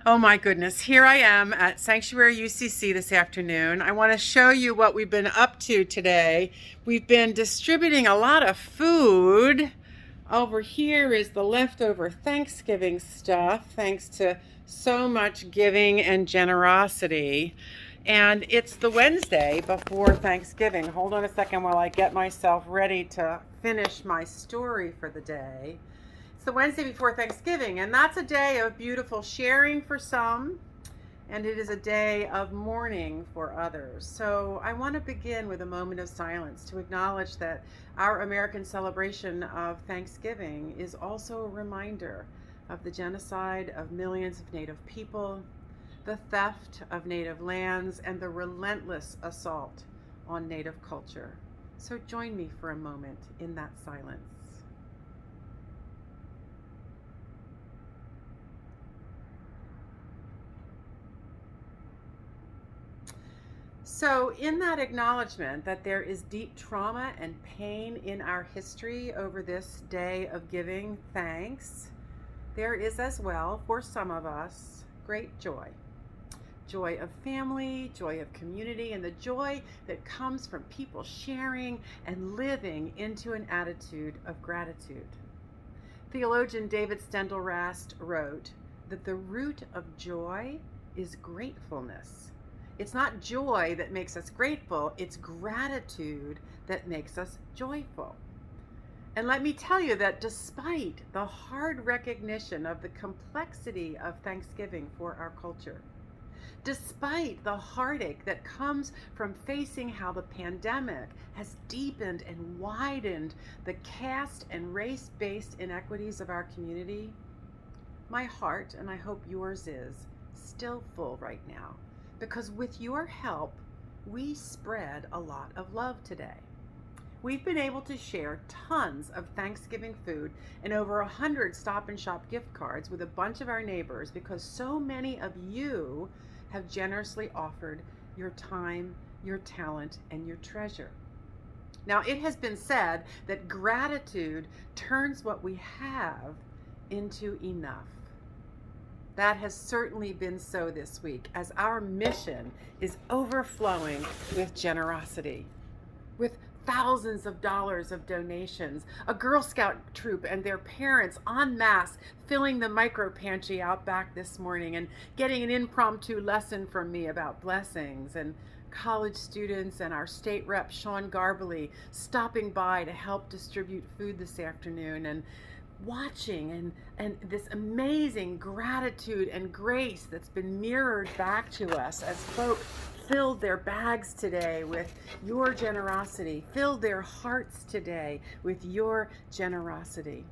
Oh my goodness, here I am at Sanctuary UCC this afternoon. I want to show you what we've been up to today. We've been distributing a lot of food. Over here is the leftover Thanksgiving stuff, thanks to so much giving and generosity. And it's the Wednesday before Thanksgiving. Hold on a second while I get myself ready to finish my story for the day. It's the Wednesday before Thanksgiving, and that's a day of beautiful sharing for some, and it is a day of mourning for others. So I want to begin with a moment of silence to acknowledge that our American celebration of Thanksgiving is also a reminder of the genocide of millions of Native people, the theft of Native lands, and the relentless assault on Native culture. So join me for a moment in that silence. So, in that acknowledgement that there is deep trauma and pain in our history over this day of giving thanks, there is as well, for some of us, great joy. Joy of family, joy of community, and the joy that comes from people sharing and living into an attitude of gratitude. Theologian David Steindl-Rast wrote that the root of joy is gratefulness. It's not joy that makes us grateful, it's gratitude that makes us joyful. And let me tell you that despite the hard recognition of the complexity of Thanksgiving for our culture, despite the heartache that comes from facing how the pandemic has deepened and widened the caste and race based inequities of our community, my heart, and I hope yours is, still full right now. Because with your help, we spread a lot of love today. We've been able to share tons of Thanksgiving food and over 100 Stop and Shop gift cards with a bunch of our neighbors because so many of you have generously offered your time, your talent, and your treasure. Now, it has been said that gratitude turns what we have into enough. That has certainly been so this week as our mission is overflowing with generosity, with thousands of dollars of donations, a Girl Scout troop and their parents en masse filling the micro pantry out back this morning and getting an impromptu lesson from me about blessings, and college students and our state rep Sean Garbely stopping by to help distribute food this afternoon, and watching and this amazing gratitude and grace that's been mirrored back to us as folk filled their bags today with your generosity, filled their hearts today with your generosity.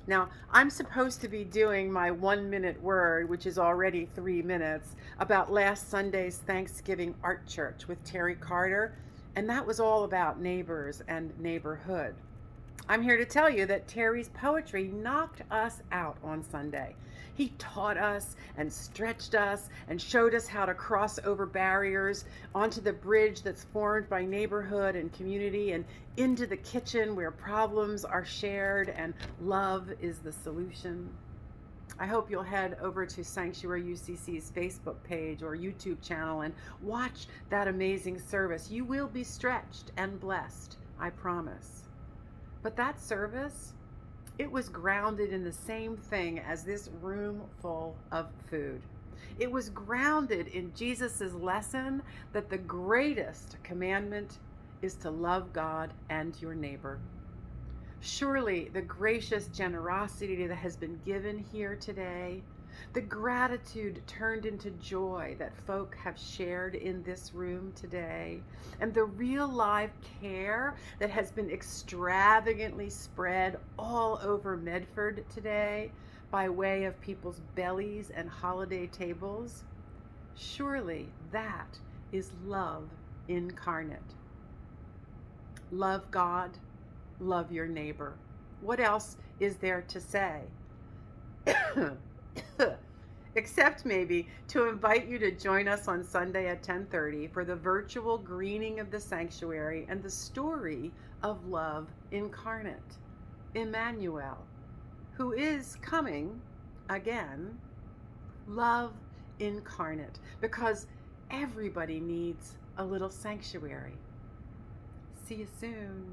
Now, I'm supposed to be doing my 1 minute word, which is already 3 minutes, about last Sunday's Thanksgiving Art Church with Terry Carter, and that was all about neighbors and neighborhood. I'm here to tell you that Terry's poetry knocked us out on Sunday. He taught us and stretched us and showed us how to cross over barriers onto the bridge that's formed by neighborhood and community and into the kitchen where problems are shared and love is the solution. I hope you'll head over to Sanctuary UCC's Facebook page or YouTube channel and watch that amazing service. You will be stretched and blessed, I promise. But that service, it was grounded in the same thing as this room full of food. It was grounded in Jesus' lesson that the greatest commandment is to love God and your neighbor. Surely the gracious generosity that has been given here today, the gratitude turned into joy that folk have shared in this room today, and the real live care that has been extravagantly spread all over Medford today by way of people's bellies and holiday tables, surely that is love incarnate. Love God, love your neighbor. What else is there to say? Except maybe to invite you to join us on Sunday at 10:30 for the virtual greening of the sanctuary and the story of love incarnate, Emmanuel, who is coming again love incarnate, because everybody needs a little sanctuary. See you soon.